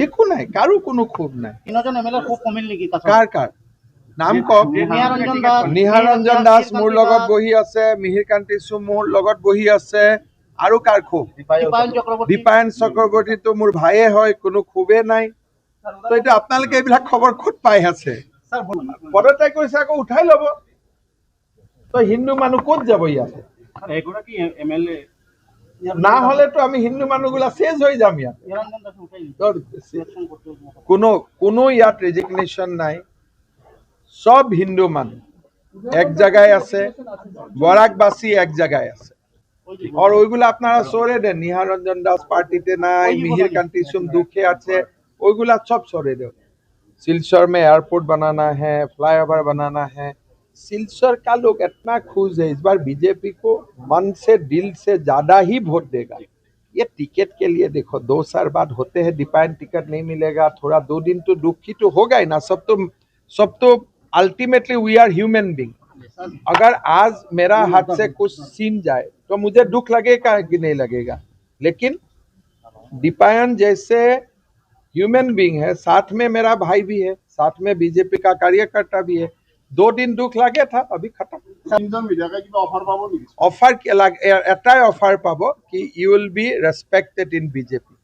একো নাই, কাৰো কোনো ক্ষোভ নাই। তিনিজন এমএলএ খুব কমিল নেকি? কাৰ নাম কওক। নিহাৰঞ্জন দাস মোৰ লগত বহি আছে, মিহিৰ কান্তি চুম মোৰ লগত বহি আছে, আৰু কাৰ ক্ষোভ? দীপায়ন চক্ৰৱৰ্তীটো মোৰ ভাইয়ে হয়, কোনো ক্ষোভে নাই। তো এইটো আপোনালোকে এইবিলাক খবৰ ক'ত পাই আছে? পদত্যাগ কৰিছে, আকৌ উঠাই ল'ব। তো হিন্দু মানুহ ক'ত যাব ইয়াতে? এগৰাকী এমএলএ না হলেতো আমি হিন্দু মানুহগুলা শেষ হয়ে যাম ইয়াত। কোনো ইয়াত রেজিগনেশন নাই, সব হিন্দু মানুষ এক জায়গায় আছে, বরাকবাসী এক জায়গায় আছে। और ওইগুলো আপনারা সরে দেন। নিহারঞ্জন দাস পার্টিতে নাই, মিহির কান্তি সুম দুঃখে আছে, ওইগুলা सब सरे दो। सिलचर में एयरपोर्ट बनाना है, फ्लाईओवर बनाना है। सिलचर का लोग इतना खुश है, इस बार बीजेपी को मन से दिल से ज्यादा ही वोट देगा। ये टिकट के लिए देखो 2 साल बाद होते हैं, दीपायन टिकट नहीं मिलेगा, थोड़ा 2 दिन तो दुखी तो होगा ही ना। सब तो ultimately we are human being. अगर आज मेरा हाथ से कुछ छीन जाए तो मुझे दुख लगेगा कि नहीं लगेगा, लेकिन दीपायन जैसे ह्यूमन बीइंग है, साथ में मेरा भाई भी है, साथ में बीजेपी का कार्यकर्ता भी है। 2 दिन दुख लगे था, अभी खत्म। ऑफर एटाई ऑफर पाबो कि you will be respected in BJP.